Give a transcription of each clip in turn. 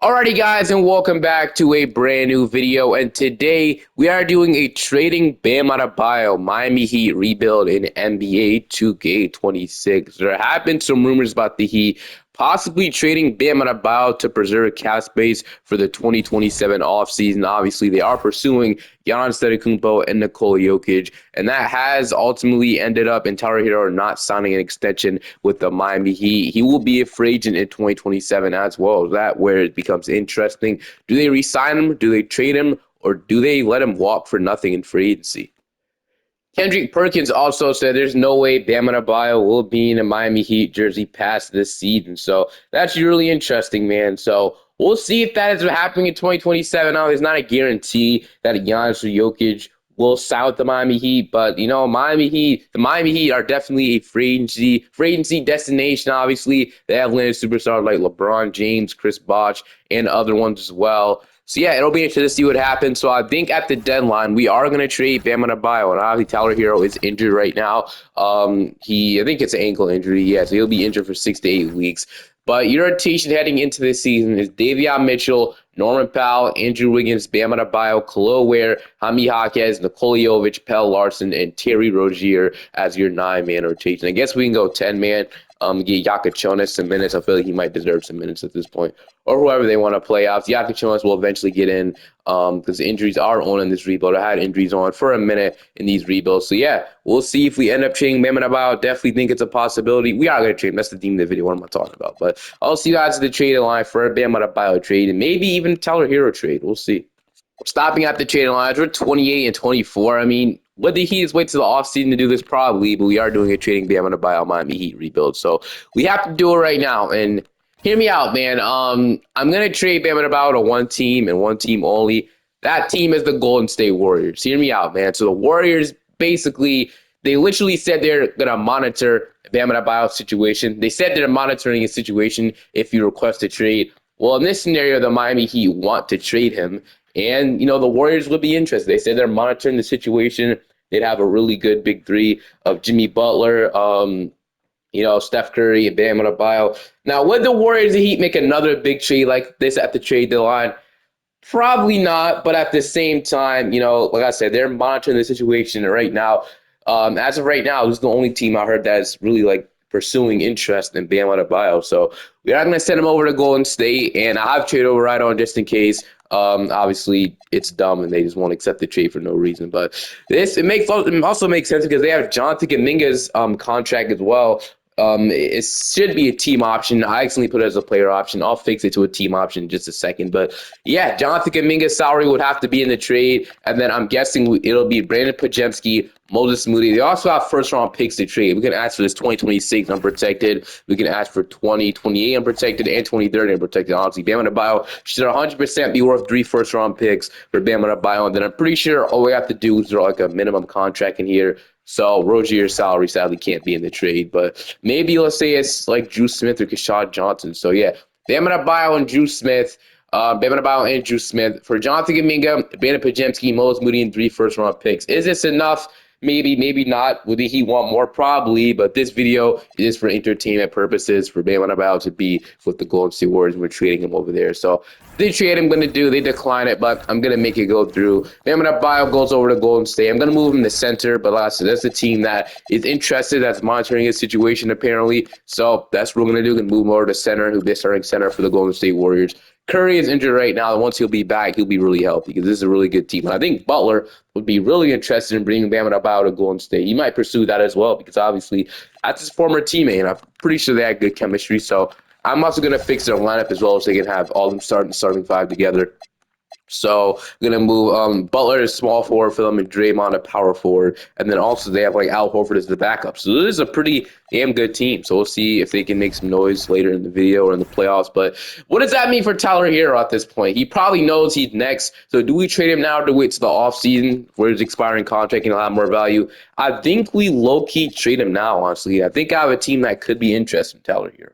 Alrighty guys, and welcome back to a brand new video, and today we are doing a trading Bam Adebayo Miami Heat rebuild in NBA 2K26. There have been some rumors about the Heat possibly trading Bam Adebayo to preserve cap space for the 2027 offseason. Obviously, they are pursuing Giannis Antetokounmpo and Nikola Jokic, and that has ultimately ended up in Tyler Hero not signing an extension with the Miami Heat. He will be a free agent in 2027 as well. That where it becomes interesting. Do they re-sign him? Do they trade him? Or do they let him walk for nothing in free agency? Kendrick Perkins also said there's no way Bam Adebayo will be in a Miami Heat jersey past this season. So that's really interesting, man. So we'll see if that is happening in 2027. Now, there's not a guarantee that Giannis or Jokic will sign with the Miami Heat, but the Miami Heat are definitely a free agency destination. Obviously, they have landed superstars like LeBron James, Chris Bosh, and other ones as well. So yeah, it'll be interesting to see what happens. So I think at the deadline, we are going to trade Bam Adebayo, and obviously Tyler Hero is injured right now. I think it's an ankle injury. Yeah, so he'll be injured for 6 to 8 weeks. But your rotation heading into this season is Davion Mitchell, Norman Powell, Andrew Wiggins, Bam Adebayo, Khalil Ware, Jaime Jaquez, Nikola Jovic, Pelle Larsson, and Terry Rozier as your 9-man rotation. I guess we can go 10-man. Get Jonas some minutes. I feel like he might deserve some minutes at this point, or whoever they want to play off. Jonas will eventually get in because injuries are on in this rebuild. I had injuries on for a minute in these rebuilds. So yeah, we'll see if we end up trading Bam Adebayo. Definitely think it's a possibility. We are going to trade him. That's the theme of the video. What am I talking about? But I'll see you guys at the trade line for a Bam Adebayo trade and maybe even Tyler Hero trade. We'll see. Stopping at the trading lines, we're 28 and 24. I mean, would the Heat wait to the offseason to do this? Probably, but we are doing a trading Bam Adebayo Miami Heat rebuild. So we have to do it right now. And hear me out, man. I'm going to trade Bam Adebayo to one team and one team only. That team is the Golden State Warriors. Hear me out, man. So the Warriors basically, they literally said they're going to monitor Bam Adebayo's situation. They said they're monitoring his situation if you request a trade. Well, in this scenario, the Miami Heat want to trade him. And, the Warriors would be interested. They said they're monitoring the situation. They'd have a really good big three of Jimmy Butler, Steph Curry, and Bam Adebayo. Now, would the Warriors and Heat make another big trade like this at the trade deadline? Probably not, but at the same time, like I said, they're monitoring the situation right now. As of right now, this is the only team I heard that's really pursuing interest in Bam Adebayo. So we are going to send him over to Golden State, and I have trade override on just in case. Obviously, it's dumb, and they just won't accept the trade for no reason. But it also makes sense because they have Jonathan Kuminga's contract as well. It should be a team option. I accidentally put it as a player option. I'll fix it to a team option in just a second. But yeah, Jonathan Kuminga's salary would have to be in the trade. And then I'm guessing it'll be Brandon Podziemski, Moses Moody. They also have first-round picks to trade. We can ask for this 2026 unprotected. We can ask for 2028 unprotected and 2030 unprotected. Honestly, Bam Adebayo should 100% be worth 3 first-round picks for Bam Adebayo. And then I'm pretty sure all we have to do is throw a minimum contract in here. So Rozier's salary sadly can't be in the trade, but maybe let's say it's like Drew Smith or Keshad Johnson. So yeah, Bam Adebayo and Drew Smith. Bam Adebayo and Drew Smith for Jonathan Kuminga, Brandon Podziemski, Moses Moody, and 3 first-round picks. Is this enough? Maybe, maybe not. Would he want more? Probably. But this video is for entertainment purposes for Bam Adebayo to be with the Golden State Warriors. We're trading him over there. So the trade I'm going to do, they decline it, but I'm going to make it go through. Bam Adebayo goes over to Golden State. I'm going to move him to center, but like I said, that's a team that is interested, that's monitoring his situation apparently. So that's what we're going to do. We're going to move him over to center, who'll be starting center for the Golden State Warriors. Curry is injured right now, and once he'll be back, he'll be really healthy because this is a really good team. And I think Butler would be really interested in bringing Bam Adebayo to Golden State. He might pursue that as well because obviously that's his former teammate, and I'm pretty sure they had good chemistry. So I'm also going to fix their lineup as well so they can have all of them starting 5 together. So I'm going to move Butler as small forward for them and Draymond a power forward. And then also they have Al Horford as the backup. So this is a pretty damn good team. So we'll see if they can make some noise later in the video or in the playoffs. But what does that mean for Tyler Hero at this point? He probably knows he's next. So do we trade him now to wait to the offseason where his expiring contract and he'll have more value? I think we low-key trade him now, honestly. I think I have a team that could be interested in Tyler Hero.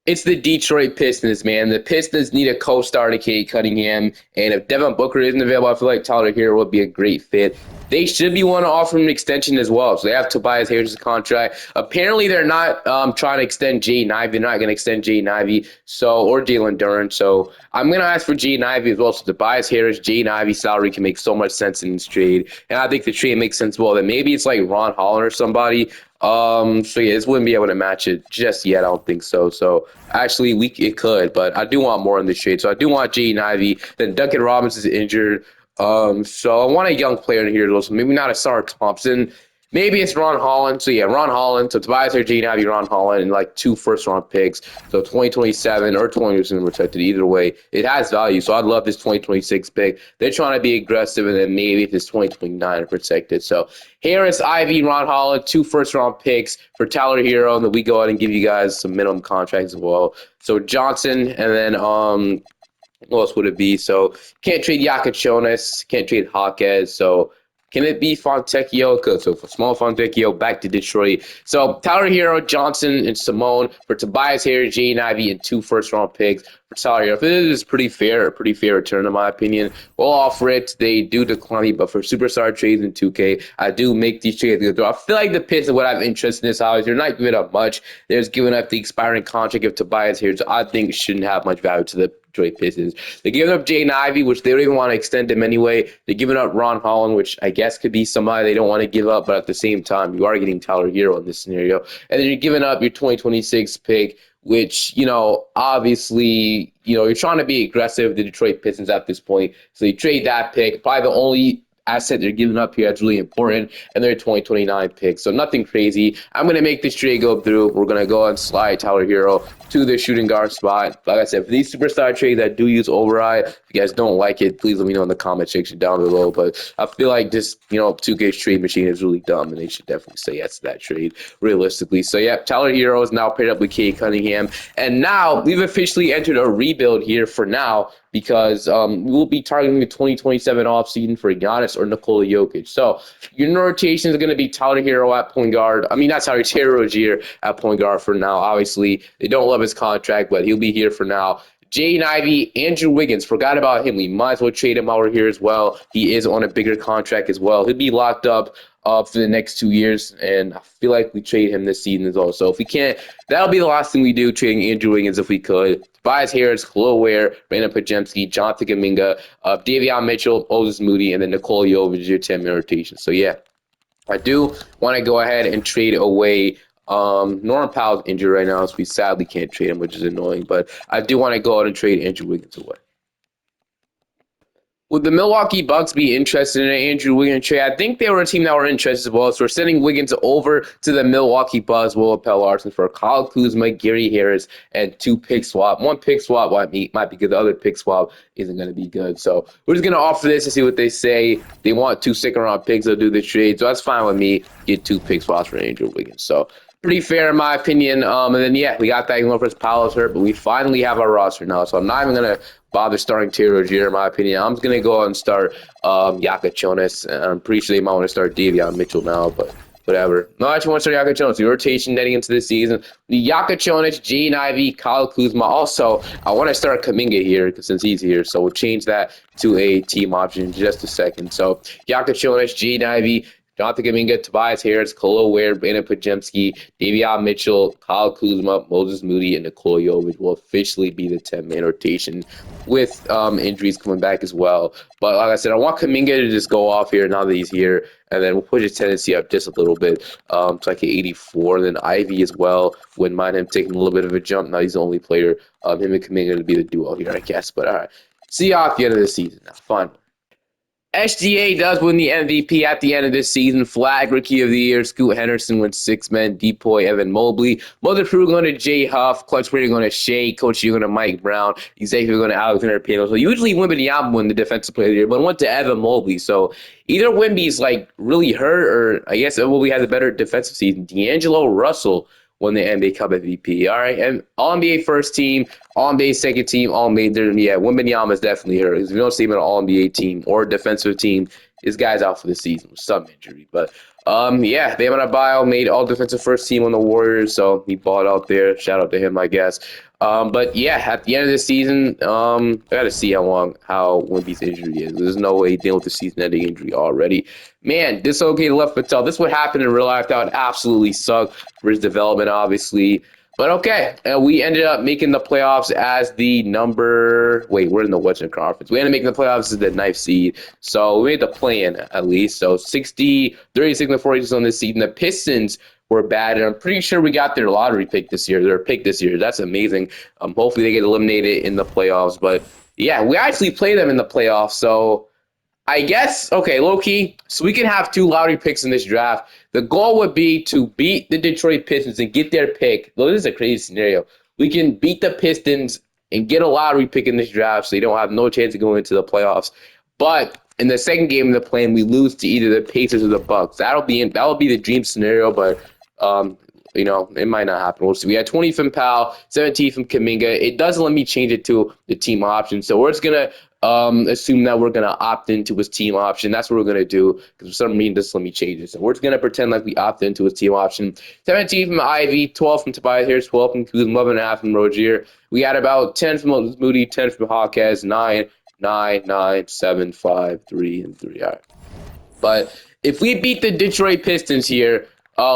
It's the Detroit Pistons, man. The Pistons need a co-star to Cade Cunningham, and if Devin Booker isn't available, I feel like Tyler Hero would be a great fit. they should be wanting to offer him an extension as well. So they have Tobias Harris' contract. Apparently, they're not trying to extend Jaden Ivey. They're not going to extend Jaden Ivey or Jalen Duren. So I'm going to ask for Jaden Ivey as well. So Tobias Harris, Jaden Ivey salary can make so much sense in this trade. And I think the trade makes sense well. That maybe it's like Ron Holland or somebody. So yeah, this wouldn't be able to match it just yet. I don't think so. So actually, it could, but I do want more in this trade. So I do want Jaden Ivey. Then Duncan Robinson is injured. So I want a young player in here as well. So maybe not a Sarr Thompson. Maybe it's Ron Holland. So yeah, Ron Holland. So Tobias or Jaden Ivey, Ron Holland, and like 2 first-round picks. So 2027 or 2027 protected. Either way, it has value. So I'd love this 2026 pick. They're trying to be aggressive, and then maybe this 2029 are protected. So Harris, Ivey, Ron Holland, 2 first-round picks for Tyler Hero, and then we go ahead and give you guys some minimum contracts as well. So Johnson, and then what else would it be? So can't trade Jonas, can't trade Hawkes. So can it be Fontecchio? So for small Fontecchio back to Detroit. So Tyler Hero, Johnson, and Simone for Tobias Harris, Jaden Ivey, and 2 first-round picks for Tyler Hero. This is pretty fair return in my opinion. We'll offer it. They do decline it, but for superstar trades in 2K, I do make these trades. I feel like the Pistons would have interest in this. House. They're not giving up much. They're just giving up the expiring contract of Tobias Harris. So I think it shouldn't have much value to the Detroit Pistons. They're giving up Jaden Ivey, which they don't even want to extend him anyway. They're giving up Ron Holland, which I guess could be somebody they don't want to give up, but at the same time, you are getting Tyler Hero in this scenario. And then you're giving up your 2026 pick, which, obviously, you're trying to be aggressive, the Detroit Pistons at this point. So you trade that pick. Probably the only asset they're giving up here that's really important, and their 2029 pick. So nothing crazy. I'm going to make this trade go through. We're going to go and slide Tyler Hero to the shooting guard spot. Like I said, for these superstar trades that do use override, if you guys don't like it, please let me know in the comment section down below. But I feel like this, 2K's trade machine is really dumb, and they should definitely say yes to that trade, realistically. So, yeah, Tyler Hero is now paired up with Cade Cunningham. And now we've officially entered a rebuild here for now, because we'll be targeting the 2027 offseason for Giannis or Nikola Jokic. So your rotation is going to be Tyler Hero at point guard. Terry Rozier at point guard for now. Obviously, they don't love his contract, but he'll be here for now. Jaden Ivey, Andrew Wiggins, forgot about him. We might as well trade him over here as well. He is on a bigger contract as well. He'll be locked up for the next 2 years, and I feel like we trade him this season as well. So if we can't, that'll be the last thing we do, trading Andrew Wiggins if we could. Tobias Harris, Khalil Ware, Brandon Pajemski, Jonathan Kuminga, Davion Mitchell, Moses Moody, and then Nikola Jovic, your 10-man rotation. So, yeah, I do want to go ahead and trade away Norman Powell's injured right now, so we sadly can't trade him, which is annoying. But I do want to go out and trade Andrew Wiggins away. Would the Milwaukee Bucks be interested in an Andrew Wiggins trade? I think they were a team that were interested as well. So we're sending Wiggins over to the Milwaukee Bucks, Will Pell Larson for Kyle Kuzma, Gary Harris, and 2 pick swap. 1 pick swap might be good. The other pick swap isn't going to be good. So we're just going to offer this to see what they say. They want 2 second-round picks. They'll do the trade. So that's fine with me. Get 2 pick swaps for Andrew Wiggins. So pretty fair in my opinion. And then, yeah, we got that even though Powell's hurt, but we finally have our roster now. So I'm not even going to bother starting Terry Rozier, in my opinion. I'm just going to go out and start Jonas. I'm pretty sure they might want to start Davion Mitchell now, but whatever. No, I actually want to start Jonas. The rotation heading into this season. The Jonas, Jaden Ivey, Kyle Kuzma. Also, I want to start Kuminga here since he's here. So we'll change that to a team option in just a second. So Jonas, Jaden Ivey, Jonathan Kuminga, Tobias Harris, Khalil Ware, Brandon Pajemski, Davion Mitchell, Kyle Kuzma, Moses Moody, and Nikola Jovic will officially be the 10-man rotation with injuries coming back as well. But like I said, I want Kuminga to just go off here now that he's here, and then we'll push his tendency up just a little bit to like an 84. And then Ivy as well. Wouldn't mind him taking a little bit of a jump. Now he's the only player. Him and Kuminga to be the duo here, I guess. But all right. See you at the end of the season now. Fun. SGA does win the MVP at the end of this season. Flag Rookie of the Year. Scoot Henderson wins 6 men. Depoy, Evan Mobley. Mother Crew going to Jay Huff. Clutch Prater going to Shea. Coach you going to Mike Brown. Xavier going to Alexander Pino. So usually Wembanyama win the Defensive Player of the Year, but it went to Evan Mobley. So either Wemby's like really hurt, or I guess Mobley has a better defensive season. D'Angelo Russell won the NBA Cup MVP. All right, and All-NBA first team, All-NBA second team, All-NBA. Yeah, Wembanyama is definitely hurt. If you don't see him on an All-NBA team or a defensive team, this guy's out for the season with some injury. But Yeah, Bam Adebayo made all defensive first team on the Warriors, so he balled out there. Shout out to him, I guess. But yeah, at the end of the season, I got to see how Wemby's injury is. There's no way dealing with the season-ending injury already. Man, dislocated left patella. This would happen in real life. That would absolutely suck for his development, obviously. But okay, we ended up making the playoffs as the number. Wait, we're in the Western Conference. We ended up making the playoffs as the ninth seed. So we made the play-in at least. So 60, 36, and 46 on this season. The Pistons were bad, and I'm pretty sure we got their lottery pick this year. Their pick this year. That's amazing. Hopefully they get eliminated in the playoffs. But yeah, we actually play them in the playoffs. So I guess, okay, low key, so we can have two lottery picks in this draft. The goal would be to beat the Detroit Pistons and get their pick. Though this is a crazy scenario. We can beat the Pistons and get a lottery pick in this draft so they don't have no chance of going into the playoffs. But in the second game of the plan, we lose to either the Pacers or the Bucks. That'll be the dream scenario, but um, it might not happen. We'll see. We had 20 from Powell, 17 from Kaminga. It doesn't let me change it to the team option. So we're just gonna assume that we're gonna opt into his team option. That's what we're gonna do because for some reason doesn't let me change it. So we're just gonna pretend like we opt into his team option. 17 from Ivy, 12 from Tobias Harris, 12 from Kuzma, 11.5 from Rozier. We had about 10 from Moody, 10 from Hawkes, 9, 9, 9, 7, 5, 3, and 3. All right. But if we beat the Detroit Pistons here,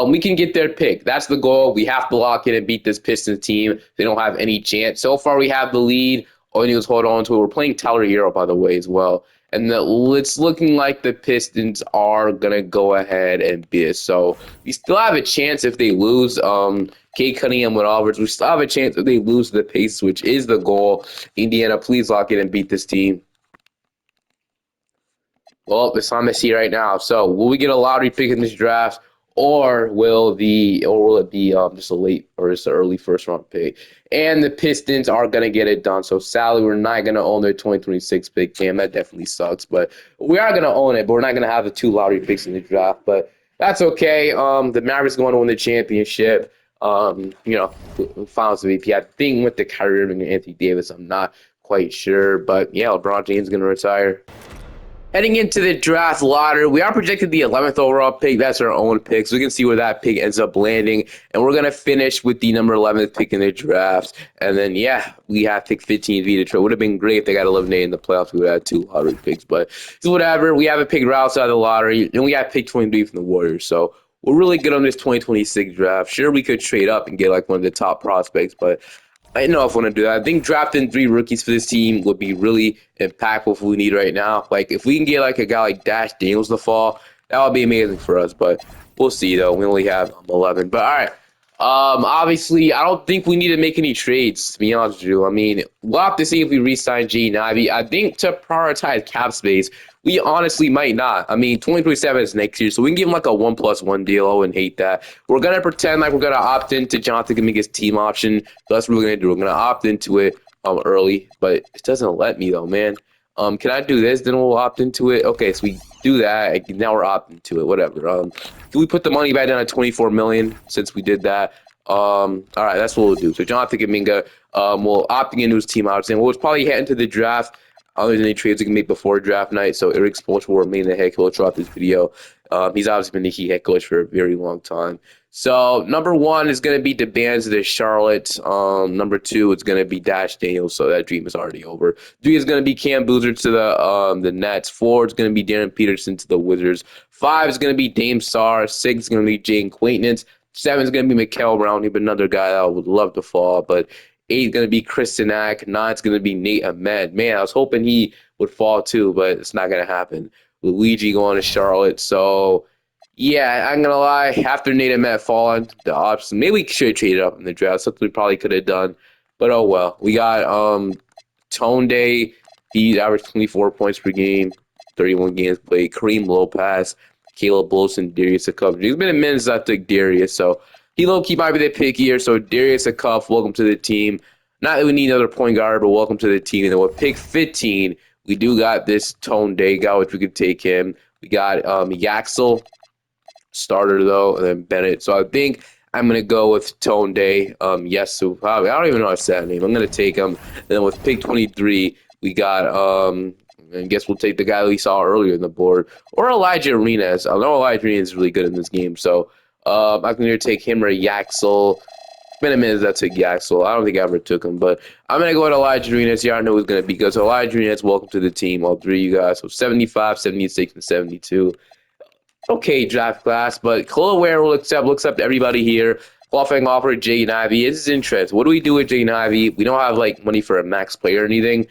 we can get their pick. That's the goal. We have to lock in and beat this Pistons team. They don't have any chance. So far, we have the lead. All we need is hold on to it. We're playing Tyler Hero, by the way, as well. And it's looking like the Pistons are going to go ahead and beat us. So we still have a chance if they lose. Kate Cunningham with Alvarez. We still have a chance if they lose the pace, which is the goal. Indiana, please lock in and beat this team. Well, it's on the see right now. So, will we get a lottery pick in this draft, or will it be just a late or just an early first round pick? And the Pistons are gonna get it done. So, sadly, we're not gonna own their 2026 pick. Damn, that definitely sucks. But we are gonna own it. But we're not gonna have the two lottery picks in the draft. But that's okay. The Mavericks going to win the championship. Finals MVP. I think with the Kyrie Irving and Anthony Davis, I'm not quite sure. But yeah, LeBron James is gonna retire. Heading into the draft lottery, we are projected the 11th overall pick. That's our own pick. So we can see where that pick ends up landing. And we're going to finish with the number 11th pick in the draft. And then, yeah, we have pick 15 v Detroit. Would have been great if they got eliminated in the playoffs. We would have had two lottery picks. But it's whatever. We have a pick right outside the lottery. And we have pick 23 from the Warriors. So we're really good on this 2026 draft. Sure, we could trade up and get like one of the top prospects. But I don't know if I want to do that. I think drafting three rookies for this team would be really impactful for what we need right now. Like, if we can get like a guy like Dash Daniels to fall, that would be amazing for us. But we'll see, though. We only have 11. But all right. Obviously, I don't think we need to make any trades, to be honest with you. I mean, we'll have to see if we re-sign G and Ivy. I think to prioritize cap space, we honestly might not. I mean, 2027 is next year, so we can give him like a 1+1 deal. I wouldn't hate that. We're going to pretend like we're going to opt into Jonathan Kuminga's team option. That's what we're going to do. We're going to opt into it early, but it doesn't let me, though, man. Can I do this? Then we'll opt into it. Okay, so we do that. Now we're opting to it. Whatever. Can we put the money back down at 24 million since we did that? All right, that's what we'll do. So Jonathan Kuminga, will opting into his team option. We'll probably head into the draft. Other than any trades we can make before draft night. So Eric Spoelstra will remain the head coach throughout this video. He's obviously been the key head coach for a very long time. So number one is going to be DeBans to the Charlotte. Number two is going to be Dash Daniels. So that dream is already over. Three is going to be Cam Boozer to the Nets. Four is going to be Darren Peterson to the Wizards. Five is going to be Dame Sarr. Six is going to be Jane Quaintance. Seven is going to be Mikal Brownie, but another guy that I would love to fall. But 8 is going to be Kristen Ack. 9 is going to be Nate Ahmed. Man, I was hoping he would fall too, but it's not going to happen. Luigi going to Charlotte. So, yeah, I'm going to lie. After Nate Ahmed falling, the option, maybe we should have traded up in the draft. Something we probably could have done. But oh well. We got Tone Day. He averaged 24 points per game, 31 games played. Kareem Lopez, Caleb Wilson, Darius Akup. It's been a minute since I took Darius, so he low-key might be the pick here. So Darius Akup, welcome to the team. Not that we need another point guard, but welcome to the team. And then with pick 15, we do got this Tone Day guy, which we could take him. We got Yaxel, starter though, and then Bennett. So I think I'm gonna go with Tone Day. Yes, so I don't even know how to say that name. I'm gonna take him. And then with pick 23, we got I guess we'll take the guy we saw earlier in the board, or Elijah Arenas. I know Elijah Arenas is really good in this game, so I can either take him or Yaxel. It's been a minute that I took Yaxel. I don't think I ever took him, but I'm going to go with Elijah Arenas. Yeah, I know who's going to be good. So Elijah Arenas, welcome to the team, all three of you guys. So 75, 76, and 72. Okay, draft class, but Khalil Ware will accept everybody here. Qualifying offer Jaden Ivey is interest. What do we do with Jaden Ivey? We don't have like money for a max player or anything,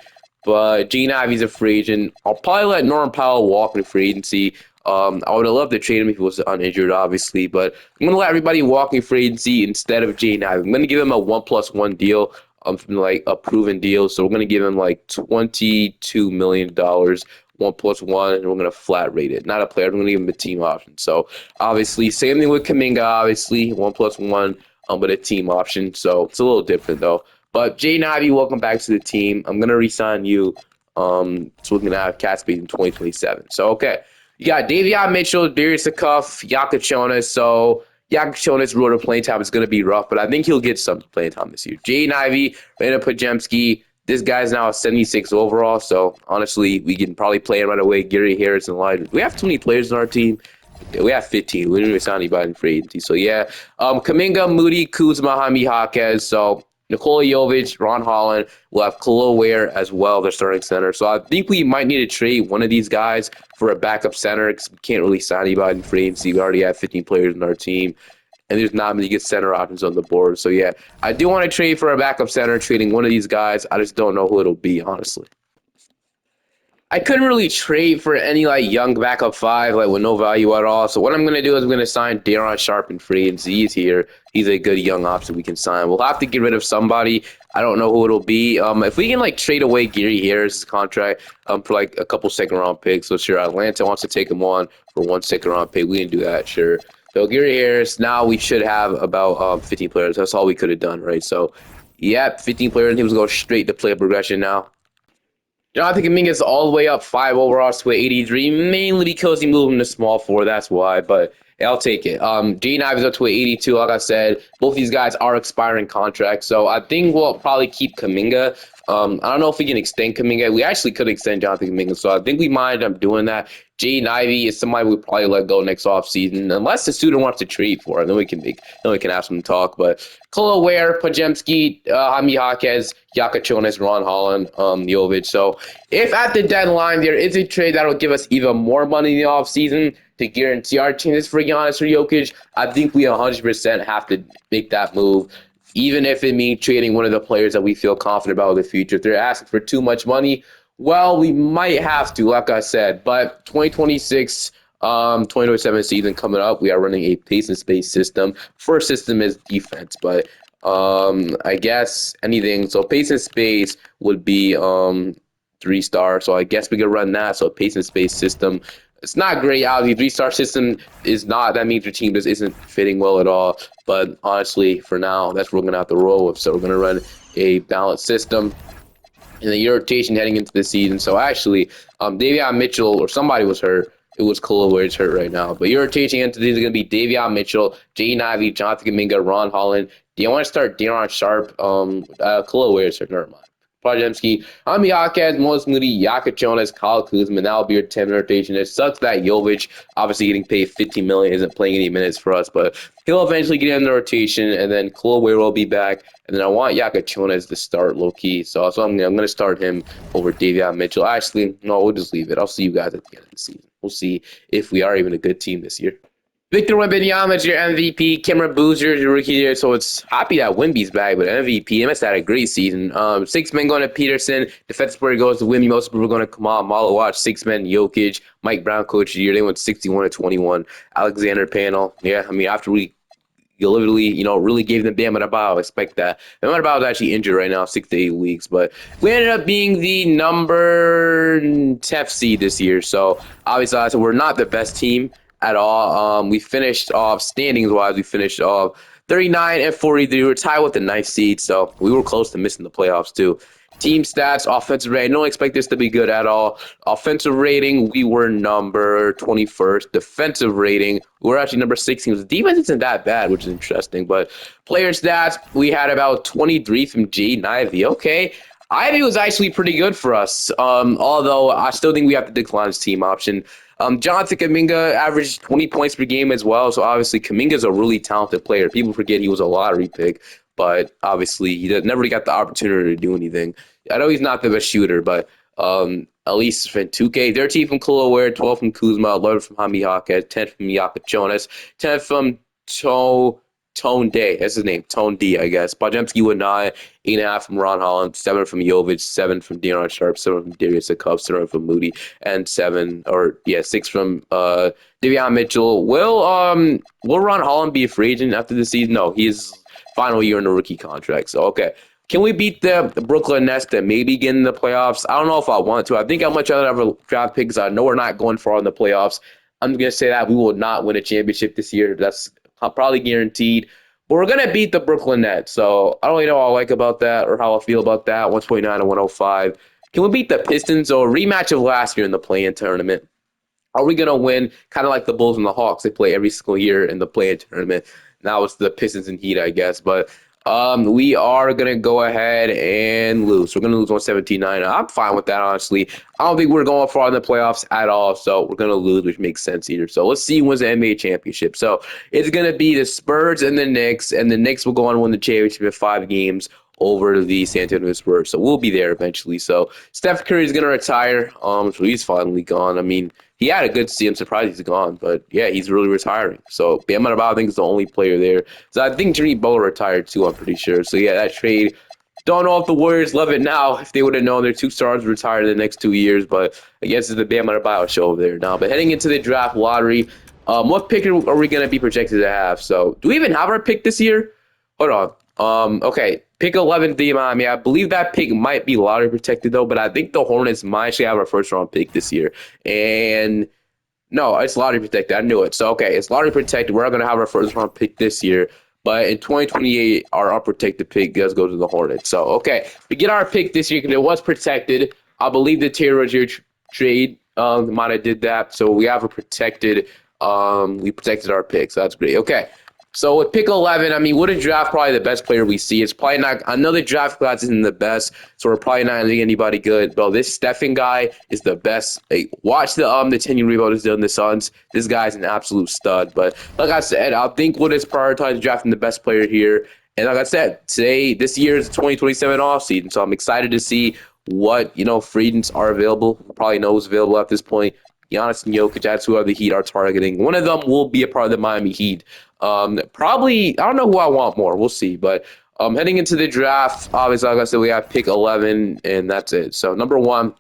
but Jaden Ivey's a free agent. I'll probably let Norman Powell walk in free agency. I would have loved to trade him if he was uninjured, obviously, but I'm gonna let everybody walk in free agency instead of Jaden Ivey. I'm gonna give him a 1+1 deal, from like a proven deal. So we're gonna give him like $22 million, 1+1, and we're gonna flat rate it. Not a player. We're gonna give him a team option. So obviously, same thing with Kaminga. Obviously, 1+1, but a team option. So it's a little different though. But Jaden Ivey, welcome back to the team. I'm gonna resign you. So we're gonna have cap space in 2027. So okay, you got Davion Mitchell, Darius Cuff, Yakachonis. So Yakachonis' road to playing time is gonna be rough, but I think he'll get some playing time this year. Jaden Ivey, Randall Pajemski. This guy's now a 76 overall, so honestly, we can probably play him right away. Gary Harris and Elijah. We have too many players on our team. We have 15. We didn't even sign anybody in free agency. So yeah, Kaminga, Moody, Kuzma, Jaime Jaquez. So Nikola Jovic, Ron Holland. We'll have Khalil Ware as well, their starting center. So I think we might need to trade one of these guys for a backup center because we can't really sign anybody in free agency. We already have 15 players in our team, and there's not many good center options on the board. So yeah, I do want to trade for a backup center, trading one of these guys. I just don't know who it'll be, honestly. I couldn't really trade for any like young backup five, like with no value at all. So what I'm gonna do is I'm gonna sign Daron Sharp and free agency. He's here. He's a good young option we can sign. We'll have to get rid of somebody. I don't know who it'll be. If we can like trade away Gary Harris' contract, for like a couple second round picks. So sure, Atlanta wants to take him on for 1 second round pick. We can do that, sure. So Gary Harris. Now we should have about 15 players. That's all we could have done, right? So, yeah, 15 players. He was going straight to player progression now. Jonathan Kuminga's all the way up 5 overall to 83, mainly because he moved him to small 4. That's why, but I'll take it. Jaden Ivey's up to 82. Like I said, both these guys are expiring contracts, so I think we'll probably keep Kuminga. I don't know if we can extend Kuminga. We actually could extend Jonathan Kuminga, so I think we might end up doing that. Jaden Ivey is somebody we'll probably let go next offseason, unless the student wants to trade for it. Then we can have some talk. But Khalil Ware, Pajemski, Jaime Jaquez, Yakachonis, Ron Holland, Jovic. So if at the deadline there is a trade that'll give us even more money in the offseason to guarantee our chances for Giannis or Jokic, I think we 100% have to make that move, even if it means trading one of the players that we feel confident about in the future. If they're asking for too much money, well, we might have to, like I said. But 2026, 2027 season coming up, we are running a pace and space system. First system is defense, but I guess anything. So pace and space would be 3-star. So I guess we could run that. So pace and space system. It's not great. Obviously, 3-star system is not. That means your team just isn't fitting well at all. But honestly, for now, that's what we're gonna have to roll with. So we're gonna run a balanced system. And the rotation heading into the season. So actually, Davion Mitchell or somebody was hurt. It was Khalil Ware's hurt right now. But your rotation into these are going to be Davion Mitchell, Jaden Ivey, Jonathan Kuminga, Ron Holland. Do you want to start Daron Sharp? Khalil Ware's hurt. Never mind. Pajemski, Jaime Jaquez, Moses Moody, Yakachonis, Kyle Kuzma. That'll be your 10 rotation. It sucks that Jovic, obviously getting paid $15 million, isn't playing any minutes for us, but he'll eventually get in the rotation, and then Khalil Ware will be back. And then I want Yakachonis to start low key, so I'm going to start him over Davion Mitchell. Actually, no, we'll just leave it. I'll see you guys at the end of the season. We'll see if we are even a good team this year. Victor Wembanyama is your MVP. Cameron Boozer is your rookie year, so it's happy that Wemby's back, but MVP, MS had a great season. 6 men going to Peterson. Defensive player goes to Wemby. Most people are going to Kamal Malawatch. 6 men, Jokic. Mike Brown, coach of the year. They went 61-21. Alexander Panel. Yeah, I mean, after you literally, really gave them Bam Adebayo. Expect that. Bam Adebayo is actually injured right now, 6 to 8 weeks, but we ended up being the number 10th seed this year. So obviously, we're not the best team at all. We finished off standings wise. We finished off 39-43. We were tied with the 9th seed, so we were close to missing the playoffs too. Team stats, offensive rating. Don't expect this to be good at all. Offensive rating, we were number 21st. Defensive rating, we were actually number 16. The defense isn't that bad, which is interesting. But player stats, we had about 23 from Jaden Ivey. Okay. Ivy was actually pretty good for us. Although I still think we have to decline his team option. Jonathan Kuminga averaged 20 points per game as well. So obviously Kuminga's a really talented player. People forget he was a lottery pick, but obviously he never got the opportunity to do anything. I know he's not the best shooter, but at least from 2K, 13 from Kulaware, 12 from Kuzma, 11 from Hami Hawkes, 10 from Yaka Jonas, 10 from Tone Day. That's his name. Tone D, I guess. Podziemski with 9, 8.5 from Ron Holland, 7 from Jovic, 7 from De'Aaron Sharp, 7 from Darius Akov, 7 from Moody, and 6 from Davion Mitchell. Will Ron Holland be a free agent after the season? No, he's final year in the rookie contract. So okay. Can we beat the Brooklyn Nets that maybe get in the playoffs? I don't know if I want to. I think I'd much rather have a draft pick because I know we're not going far in the playoffs. I'm going to say that we will not win a championship this year. That's probably guaranteed. But we're going to beat the Brooklyn Nets. So I don't really know what I like about that or how I feel about that. 129 to 105. Can we beat the Pistons or a rematch of last year in the play-in tournament? Are we going to win kind of like the Bulls and the Hawks? They play every single year in the play-in tournament. Now it's the Pistons and Heat, I guess. But we are going to go ahead and lose. We're going to lose 117-9. I'm fine with that, honestly. I don't think we're going far in the playoffs at all, so we're going to lose, which makes sense here. So let's see who wins the NBA championship. So it's going to be the Spurs and the Knicks will go on to win the championship in 5 games over the San Antonio Spurs. So we'll be there eventually. So Steph Curry is going to retire. So he's finally gone. I mean, he had a good season. I'm surprised he's gone, but yeah, he's really retiring. So Bam Adebayo, I think, is the only player there. So I think Jimmy Butler retired too. I'm pretty sure. So yeah, that trade. Don't know if the Warriors love it now. If they would have known their 2 stars would retire in the next 2 years, but I guess it's the Bam Adebayo show over there now. But heading into the draft lottery, what pick are we going to be projected to have? So do we even have our pick this year? Hold on. Okay, pick 11, the Miami. I believe that pick might be lottery protected though, but I think the Hornets might actually have our first round pick this year. And no, it's lottery protected. I knew it. So okay, it's lottery protected. We're not gonna have our first round pick this year, but in 2028, our unprotected pick does go to the Hornets. So okay, we get our pick this year because it was protected. I believe the Terry Rozier trade might have did that. So we have a protected. We protected our pick. So that's great. Okay. So with pick 11, I mean, wouldn't draft probably the best player we see. It's probably not another draft class isn't the best, so we're probably not going to get anybody good. Bro, this Stephen guy is the best. Like, watch the 10-year rebound he's doing the Suns. This guy's an absolute stud. But like I said, I think we'll just prioritize drafting the best player here. And like I said, this year is the 2027 offseason, so I'm excited to see what free agents are available. We'll probably know who's available at this point. Giannis and Jokic, that's who the Heat are targeting. One of them will be a part of the Miami Heat. Probably, I don't know who I want more. We'll see. But heading into the draft, obviously, like I said, we have pick 11, and that's it. So number 1 going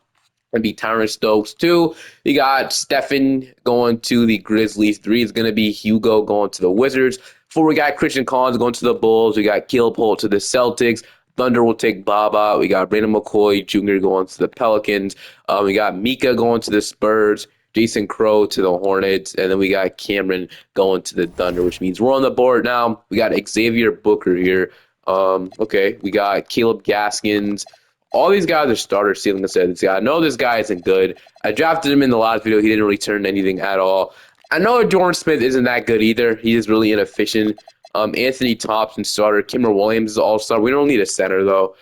to be Tyron Stokes. 2, you got Stephen going to the Grizzlies. 3 is going to be Hugo going to the Wizards. 4, we got Christian Collins going to the Bulls. We got Caleb Holt to the Celtics. Thunder will take Baba. We got Brandon McCoy Jr. going to the Pelicans. We got Mika going to the Spurs. Jason Crow to the Hornets, and then we got Cameron going to the Thunder, which means we're on the board now. We got Xavier Booker here. Okay, we got Caleb Gaskins. All these guys are starters stealing the set. I know this guy isn't good. I drafted him in the last video. He didn't really turn anything at all. I know Jordan Smith isn't that good either. He is really inefficient. Anthony Thompson starter. Kimber Williams is all-star. We don't need a center, though.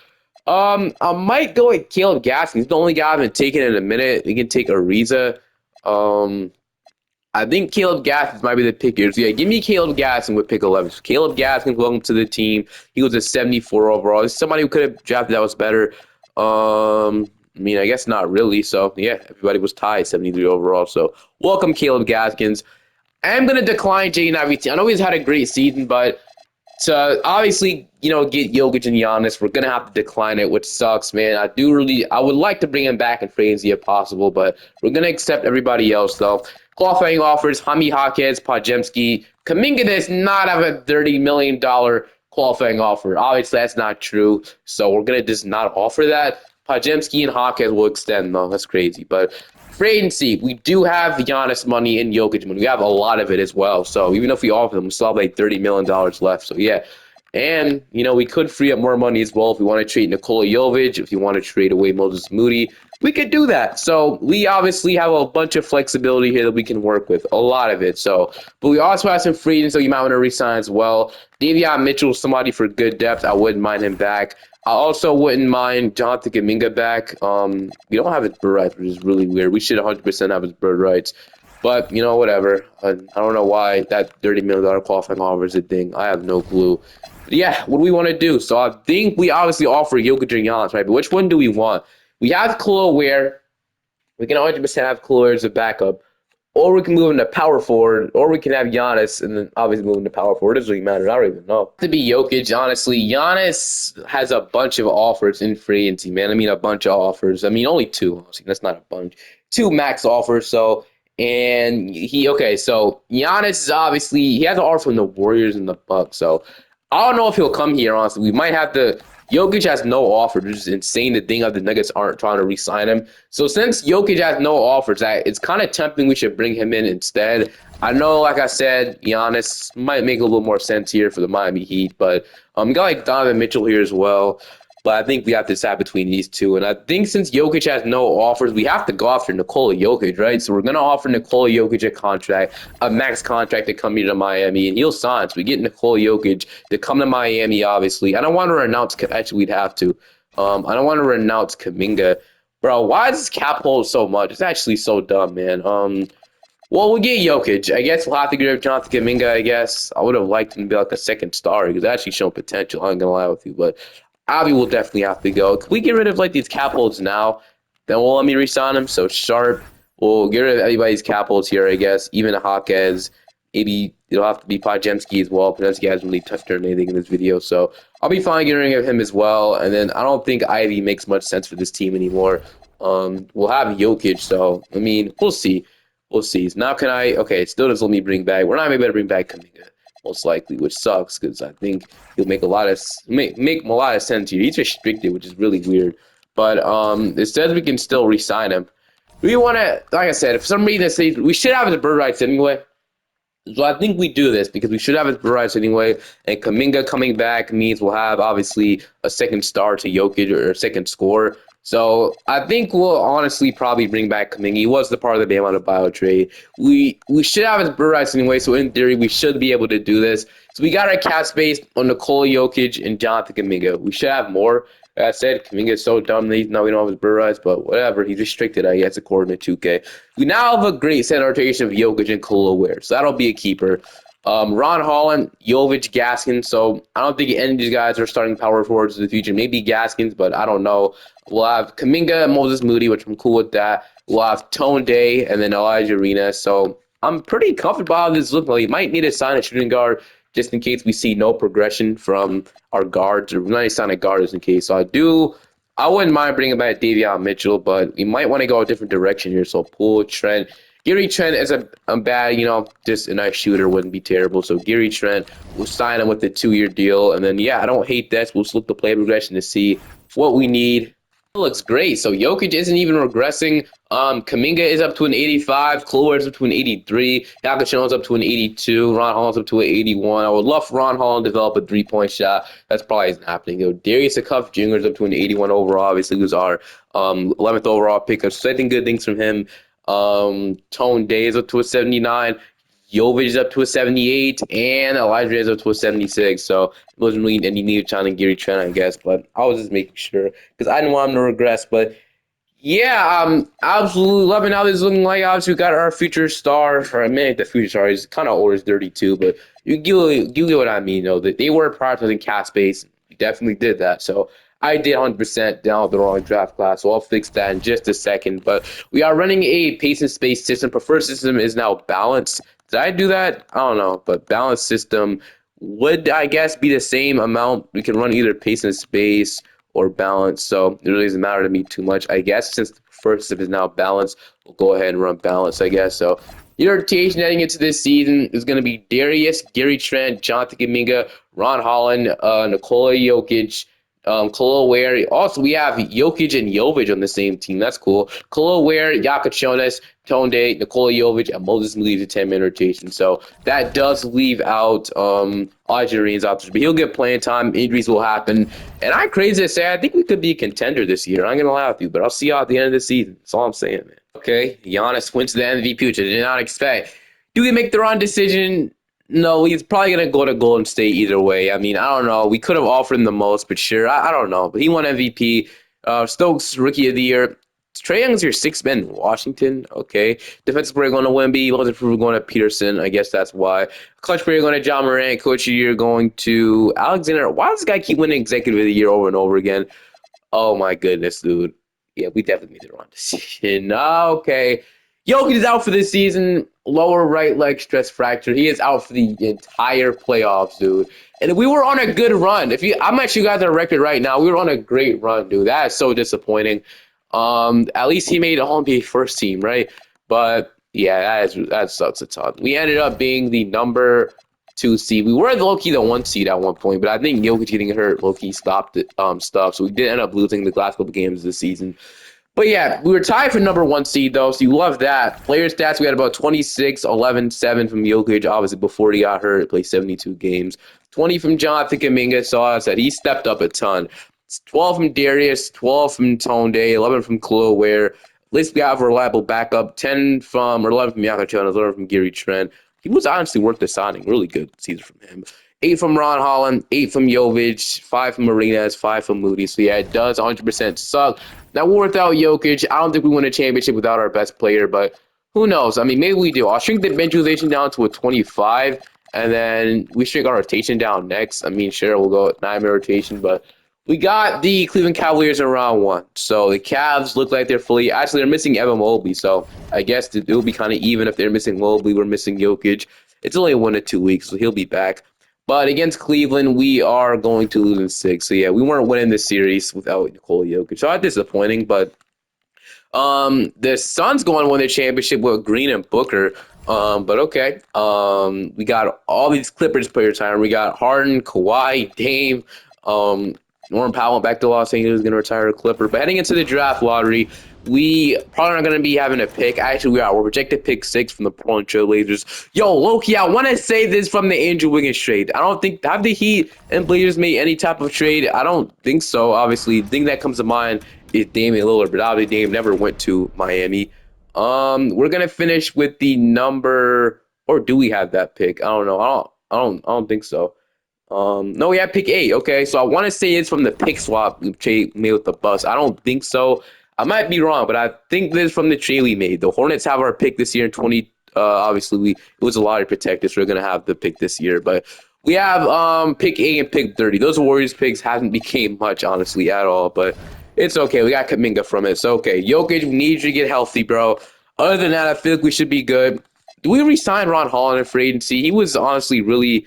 I might go with Caleb Gaskins. He's the only guy I haven't taken in a minute. We can take Ariza. I think Caleb Gaskins might be the pick here. So yeah, give me Caleb Gaskins with pick 11. So Caleb Gaskins, welcome to the team. He was a 74 overall. He's somebody who could have drafted that was better. I mean, I guess not really. So yeah, everybody was tied 73 overall. So welcome, Caleb Gaskins. I am going to decline Jaden Ivey. I know he's had a great season, but to obviously, get Jokic and Giannis, we're going to have to decline it, which sucks, man. I would like to bring him back in free agency if possible, but we're going to accept everybody else, though. Qualifying offers, Hami Hawkes, Podziemski. Kuminga does not have a $30 million qualifying offer. Obviously, that's not true, so we're going to just not offer that. Podziemski and Hawkes will extend, though. That's crazy, but free agency, we do have Giannis money and Jokic money. We have a lot of it as well. So even if we offer them, we still have like $30 million left. So yeah. And, we could free up more money as well if we want to trade Nikola Jovic, if you want to trade away Moses Moody. We could do that. So we obviously have a bunch of flexibility here that we can work with, a lot of it. So, but we also have some free agents, so you might want to resign as well. Davion Mitchell, somebody for good depth. I wouldn't mind him back. I also wouldn't mind Jonathan Kuminga back. We don't have his bird rights, which is really weird. We should 100% have his bird rights. But, whatever. I don't know why that $30 million qualifying offer is a thing. I have no clue. But yeah, what do we want to do? So I think we obviously offer Jokic and Giannis, right? But which one do we want? We have Khalil Ware. We can 100% have Khalil Ware as a backup. Or we can move him to power forward, or we can have Giannis and then obviously move him to power forward. It doesn't really matter. I don't even know. To be Jokic, honestly, Giannis has a bunch of offers in free agency, man. I mean, a bunch of offers. I mean, only two. Honestly, that's not a bunch. Two max offers. So, and okay. So Giannis is obviously he has an offer from the Warriors and the Bucks. So I don't know if he'll come here. Honestly, we might have to. Jokic has no offer, which is insane to think of the Nuggets aren't trying to re-sign him. So since Jokic has no offers, it's kind of tempting we should bring him in instead. I know, like I said, Giannis might make a little more sense here for the Miami Heat, but we got like Donovan Mitchell here as well. But I think we have to decide between these two. And I think since Jokic has no offers, we have to go after Nikola Jokic, right? So we're going to offer Nikola Jokic a contract, a max contract to come here to Miami, and he'll sign. So we get Nikola Jokic to come to Miami, obviously. I don't want to renounce, actually, we'd have to. I don't want to renounce Kuminga. Bro, why is this cap hold so much? It's actually so dumb, man. Well, we'll get Jokic. I guess we'll have to get rid of Jonathan Kuminga, I guess. I would have liked him to be like a second star because actually shown potential. I'm going to lie with you. But Avi will definitely have to go. Can we get rid of like these cap holds now? Then we'll let me resign him. So Sharp, we'll get rid of everybody's cap holds here, I guess. Even Hawkes. Maybe it'll have to be Podziemski as well. Podziemski hasn't really touched on anything in this video. So I'll be fine getting rid of him as well. And then I don't think Ivy makes much sense for this team anymore. We'll have Jokic. So, I mean, we'll see. We'll see. So now can I? Okay, it still doesn't let me bring back. We're not able to bring back Kuminga, most likely, which sucks because I think he'll make a lot of make a lot of sense here. He's restricted, which is really weird. But it says we can still re-sign him. We want to, like I said, for some reason, we should have his bird rights anyway. So I think we do this because we should have his bird rights anyway. And Kuminga coming back means we'll have obviously a second star to Jokic or a second scorer. So I think we'll honestly probably bring back Kuminga. He was the part of the Bam Adebayo trade. We should have his bird rights anyway. So in theory, we should be able to do this. So we got our cap space on Nikola Jokic and Jonathan Kuminga. We should have more. Like I said, Kuminga is so dumb that now we don't have his bird rights, but whatever. He's restricted, I guess, according to 2K. We now have a great center rotation of Jokic and Khalil Ware, so that'll be a keeper. Ron Holland, Jovic, Gaskins. So I don't think any of these guys are starting power forwards in the future. Maybe Gaskins, but I don't know. We'll have Kuminga and Moses Moody, which I'm cool with that. We'll have Tone Day and then Elijah Arena. So I'm pretty comfortable how this looks like. We might need to sign a shooting guard just in case we see no progression from our guards, or we might sign a guard just in case. So I wouldn't mind bringing back Davion Mitchell, but we might want to go a different direction here. So Poole, Trent. Gary Trent is a bad, just a nice shooter wouldn't be terrible. So Gary Trent, we'll sign him with a 2-year deal. And then, yeah, I don't hate that. We'll just look the play progression to see what we need. It looks great. So Jokic isn't even regressing. Kuminga is up to an 85. Kluwer is up to an 83. Yakachino's up to an 82. Ron Holland's up to an 81. I would love for Ron Holland to develop a 3-point shot. That's probably isn't happening. Darius Akuff Jr. is up to an 81 overall. Obviously, he was our 11th overall pick. So I think good things from him. Tone Day is up to a 79. Jovic is up to a 78, and Elijah is up to a 76. So it wasn't really any need of trying to Gary Trent, I guess. But I was just making sure because I didn't want him to regress. But yeah, I'm absolutely loving how this is looking like. Obviously, we got our future star. For a minute, the future star is kind of old, he's 32, but you get what I mean. That they were prioritizing cap space. We definitely did that. So I did 100% down the wrong draft class, so I'll fix that in just a second. But we are running a pace and space system. Preferred system is now balanced. Did I do that? I don't know, but balanced system would, I guess, be the same amount. We can run either pace and space or balance, so it really doesn't matter to me too much, I guess. Since the preferred system is now balanced, we'll go ahead and run balance, I guess. So your rotation heading into this season is going to be Darius, Gary Trent, Jonathan Kuminga, Ron Holland, Nikola Jokic, Khalil Ware. Also, we have Jokic and Jovic on the same team. That's cool. Khalil Ware, Yakachonis, Tone Day, Nikola Jovic, and Moses leaves a 10-man rotation. So that does leave out Elijah Green's options, but he'll get playing time. Injuries will happen. And I'm crazy to say, I think we could be a contender this year. I'm going to lie with you, but I'll see you at the end of the season. That's all I'm saying, man. Okay, Giannis wins the MVP, which I did not expect. Do we make the wrong decision? No, he's probably gonna go to Golden State either way. I mean, I don't know. We could have offered him the most, but sure, I don't know. But he won MVP. Stokes Rookie of the Year. Trae Young's your sixth man in Washington. Okay, defensive player going to Wemby. Offensive player going to Peterson. I guess that's why. Clutch player going to John Morant. Coach of the Year going to Alexander. Why does this guy keep winning Executive of the Year over and over again? Oh my goodness, dude. Yeah, we definitely made the wrong decision. Okay. Jokic is out for this season. Lower right leg stress fracture. He is out for the entire playoffs, dude. And we were on a good run. If you, I'm actually got the record right now. We were on a great run, dude. That is so disappointing. At least he made All NBA first team, right? But yeah, that sucks a ton. We ended up being the number two seed. We were low key the one seed at one point, but I think Jokic getting hurt low key stopped it, stuff. So we did end up losing the last couple games this season. But yeah, we were tied for number one seed, though, so you love that. Player stats, we had about 26, 11, 7 from Jokic, obviously, before he got hurt, played 72 games. 20 from Jonathan Kuminga, saw us that he stepped up a ton. 12 from Darius, 12 from Tone Day, 11 from Khalil Ware. At least we have a reliable backup. 10 from, or 11 from Yaka Jonas, 11 from Gary Trent. He was honestly worth the signing. Really good season from him. 8 from Ron Holland, 8 from Jovic, 5 from Marinas, 5 from Moody. So yeah, it does 100% suck. Now, we're without Jokic. I don't think we win a championship without our best player, but who knows? I mean, maybe we do. I'll shrink the bench utilization down to a 25, and then we shrink our rotation down next. I mean, sure, we'll go 9-man rotation, but we got the Cleveland Cavaliers in round one. So the Cavs look like they're fully. Actually, they're missing Evan Mobley, so I guess it will be kind of even if they're missing Mobley. We're missing Jokic. It's only 1 to 2 weeks, so he'll be back. But against Cleveland, we are going to lose in 6. So yeah, we weren't winning this series without Nikola Jokic. So that's disappointing, but the Suns going to win the championship with Green and Booker. But okay. We got all these Clippers players time. We got Harden, Kawhi, Dame. Norman Powell went back to Los Angeles, going to retire a Clipper. But heading into the draft lottery, we probably not going to be having a pick. Actually, we are. We're projected pick 6 from the Portland Trailblazers. Yo, Loki, I want to say this from the Andrew Wiggins trade. I don't think have the Heat and Blazers made any type of trade. I don't think so. Obviously, the thing that comes to mind is Damian Lillard, but obviously Dame never went to Miami. We're gonna finish with the number, or do we have that pick? I don't know. I don't think so. No, we have pick 8. Okay, so I want to say it's from the pick swap we made with the Bucks. I don't think so. I might be wrong, but I think this is from the trade we made. The Hornets have our pick this year in 20. Obviously, it was a lottery protected, so we're gonna have the pick this year. But we have pick 8 and pick 30. Those Warriors picks hasn't became much, honestly, at all. But it's okay. We got Kaminga from it. So okay, Jokic, we need you to get healthy, bro. Other than that, I feel like we should be good. Do we resign Ron Holland in free agency? He was honestly really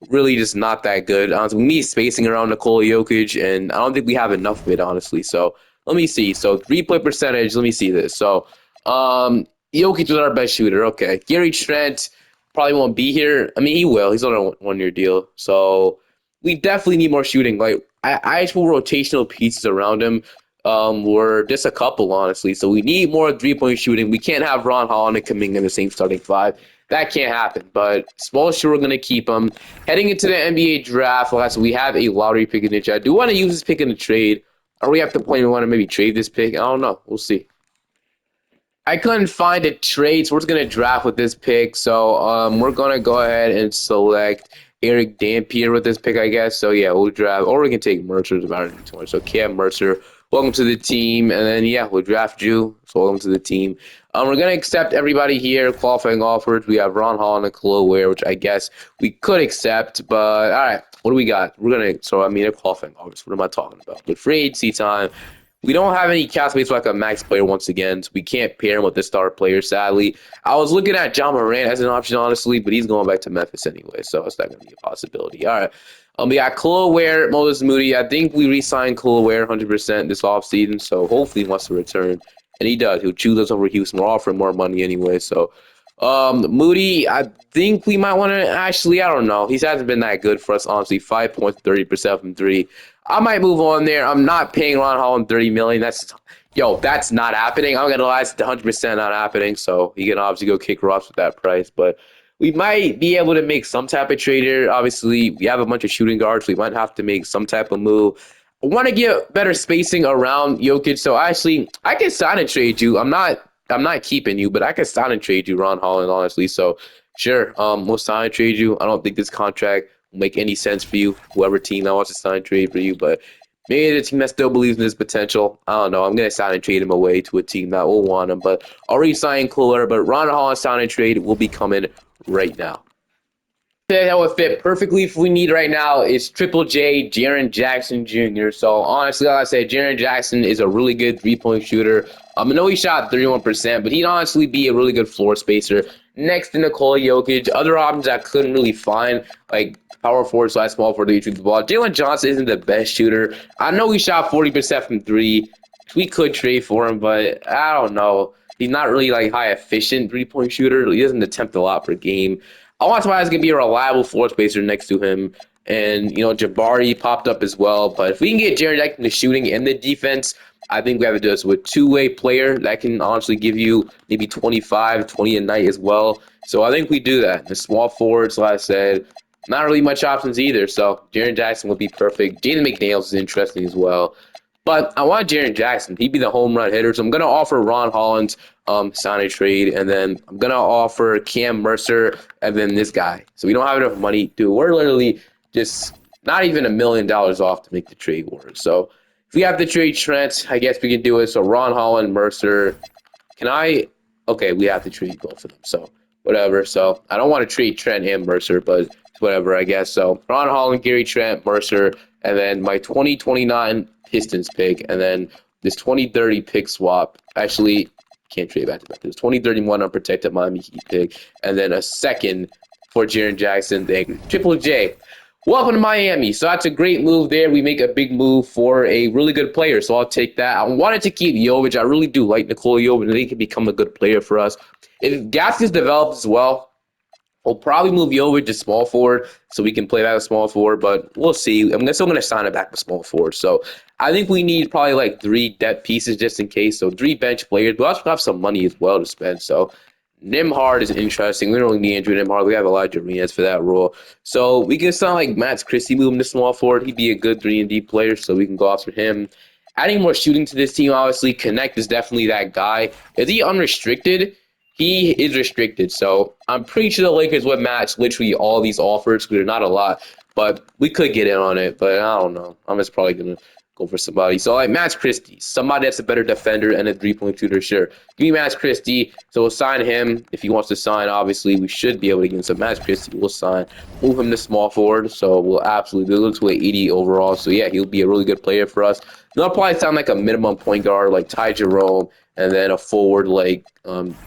just not that good. Honestly, we need spacing around Nikola Jokic, and I don't think we have enough of it, honestly. So let me see. So 3-point percentage. Let me see this. So Jokic was our best shooter. Okay, Gary Trent probably won't be here. I mean, he will. He's on a 1-year deal. So we definitely need more shooting. Like I actual rotational pieces around him. We're just a couple, honestly. So we need more 3-point shooting. We can't have Ron Holland and Kuminga in the same starting 5. That can't happen. But Spoelstra, we're going to keep him. Heading into the NBA draft, we have a lottery pick in the I do want to use this pick in the trade. Or we have to point we want to maybe trade this pick. I don't know. We'll see. I couldn't find a trade, so we're just gonna draft with this pick. So we're gonna go ahead and select Eric Dampier with this pick, I guess. So yeah, we'll draft, or we can take Mercer. So Cam Mercer, welcome to the team, and then yeah, we'll draft you. So welcome to the team. We're gonna accept everybody here. Qualifying offers. We have Ron Holland and Khalil Ware, which I guess we could accept. But all right, what do we got? We're gonna. So I mean, a qualifying offers. What am I talking about? But free agency time. We don't have any cap space for like a max player once again, so we can't pair him with the star player, sadly. I was looking at John Morant as an option, honestly, but he's going back to Memphis anyway, so it's not going to be a possibility. All right. We got Khalil Ware, Moses Moody. I think we re-signed Khalil Ware 100% this offseason, so hopefully he wants to return. And he does. He'll choose us over Houston. We're offering more money anyway, so. Moody, I think we might want to actually, I don't know. He hasn't been that good for us, honestly. 5 points, 30% from 3. I might move on there. I'm not paying Ron Holland $30 million. That's not happening. I'm gonna lie, it's 100% not happening. So he can obviously go kick rocks with that price, but we might be able to make some type of trade here. Obviously, we have a bunch of shooting guards. So we might have to make some type of move. I want to get better spacing around Jokic. So actually, I can sign and trade you. I'm not keeping you, but I can sign and trade you, Ron Holland, honestly. So Sure. We'll sign and trade you. I don't think this contract will make any sense for you, whoever team that wants to sign and trade for you, but maybe the team that still believes in his potential. I don't know. I'm gonna sign and trade him away to a team that will want him, but already signed Cooler, but Ron Holland sign and trade will be coming right now. That would fit perfectly if we need right now is Triple J, Jaren Jackson Jr. So honestly, like I said, Jaren Jackson is a really good three-point shooter. I know he shot 31%, but he'd honestly be a really good floor spacer next to Nikola Jokic. Other options I couldn't really find, like power forward slash small forward to shoot the ball. Jalen Johnson isn't the best shooter. I know he shot 40% from three. We could trade for him, but I don't know. He's not really like high efficient three-point shooter. He doesn't attempt a lot per game. I want somebody that's gonna be a reliable floor spacer next to him. And Jabari popped up as well. But if we can get Jared Jackson the shooting and the defense, I think we have to do this with two-way player that can honestly give you maybe 25, 20 a night as well. So I think we do that. The small forwards, like I said, not really much options either. So Jaren Jackson would be perfect. Jaden McDaniels is interesting as well. But I want Jaren Jackson. He'd be the home run hitter. So I'm going to offer Ron Hollins sign a trade. And then I'm going to offer Cam Mercer and then this guy. So we don't have enough money. Dude, we're literally just not even $1 million off to make the trade work. So if we have to trade Trent, I guess we can do it. So Ron Holland, Mercer. Can I? Okay, we have to trade both of them. So whatever. So I don't want to trade Trent and Mercer, but it's whatever, I guess. So Ron Holland, Gary Trent, Mercer, and then my 2029 Pistons pick, and then this 2030 pick swap. Actually, can't trade back to back. This 2031 unprotected Miami Heat pick, and then a second for Jaren Jackson. Thank you. Triple J. Welcome to Miami. So that's a great move there. We make a big move for a really good player. So I'll take that. I wanted to keep Jovic. I really do like Nikola Jovic. I think he can become a good player for us. If Gaskins develops as well, we'll probably move Jovic to small forward so we can play back with small forward, but we'll see. I'm still going to sign it back with small forward. So I think we need probably like 3 depth pieces just in case. So 3 bench players. We also have some money as well to spend. So Nimhard is interesting. We don't really need Andrew Nimhard. We have Elijah Reyes for that role. So we can sound like Matt Christie move him to small forward. He'd be a good 3-and-D player, so we can go after him. Adding more shooting to this team, obviously. Connect is definitely that guy. Is he unrestricted? He is restricted. So I'm pretty sure the Lakers would match literally all these offers because they're not a lot. But we could get in on it. But I don't know. I'm just probably going to go for somebody. So like Max Christie, somebody that's a better defender and a three-point shooter, sure. Give me Max Christie. So we'll sign him if he wants to sign. Obviously, we should be able to get him. So Max Christie, we'll sign. Move him to small forward. So we'll absolutely do it to an 80 overall. So yeah, he'll be a really good player for us. They'll probably sound like a minimum point guard like Ty Jerome and then a forward like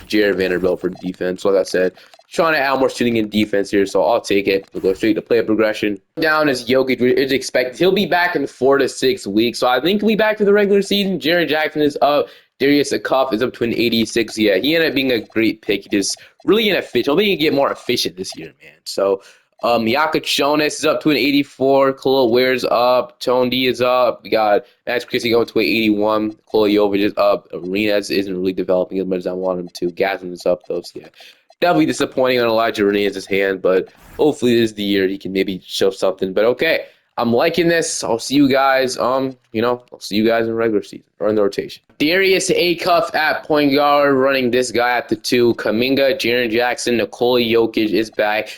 Jared Vanderbilt for defense. Like I said, trying to add more shooting and defense here, so I'll take it. We'll go straight to player progression. Down as Jokic is expected. He'll be back in 4 to 6 weeks, so I think he'll be back for the regular season. Jaren Jackson is up. Darius Akuff is up to an 86. Yeah, he ended up being a great pick. He just really inefficient. Hopefully he can get more efficient this year, man. So Yaka Jonas is up to an 84. Khalil Ware's up. Tone D is up. We got Max Christie going to an 81. Nikola Jovic is up. Arenas isn't really developing as much as I want him to. Gasman is up, though, so yeah. Definitely disappointing on Elijah Hernandez's hand, but hopefully this is the year he can maybe show something. But okay, I'm liking this. I'll see you guys. I'll see you guys in regular season or in the rotation. Darius Acuff at point guard, running this guy at the 2. Kaminga, Jaren Jackson, Nikola Jokic is back.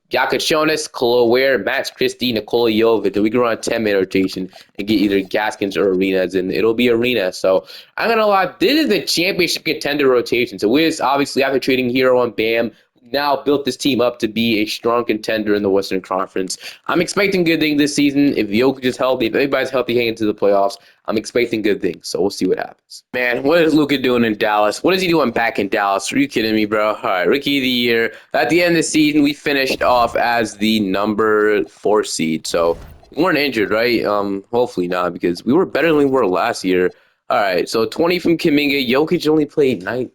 Yaka Jonas, Khalil Ware, Max Christie, Nikola Jovic. We can run a 10-man rotation and get either Gaskins or Arenas, and it'll be Arena. So I'm gonna lie, this is the championship contender rotation. So we're obviously after trading Hero and Bam, now built this team up to be a strong contender in the Western Conference. I'm expecting good things this season. If Jokic is healthy, if everybody's healthy heading into the playoffs, I'm expecting good things. So we'll see what happens. Man, what is Luka doing in Dallas? What is he doing back in Dallas? Are you kidding me, bro? All right, Rookie of the Year. At the end of the season, we finished off as the number 4 seed. So we weren't injured, right? Hopefully not, because we were better than we were last year. All right, so 20 from Kuminga. Jokic only played 9.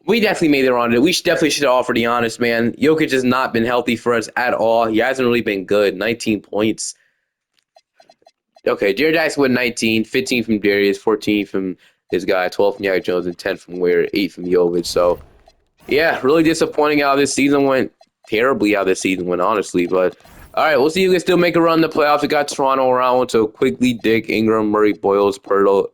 We definitely made it on it. We definitely should have offered Giannis, man. Jokic has not been healthy for us at all. He hasn't really been good. 19 points. Okay, Jared Jackson with 19, 15 from Darius, 14 from this guy, 12 from Yaka Jones, and 10 from Ware, 8 from Jovic. So, yeah, really disappointing how this season went. Terribly how this season went, honestly. But, all right, we'll see if we can still make a run in the playoffs. We got Toronto around, so quickly Dick, Ingram, Murray, Boyles, Pirtle,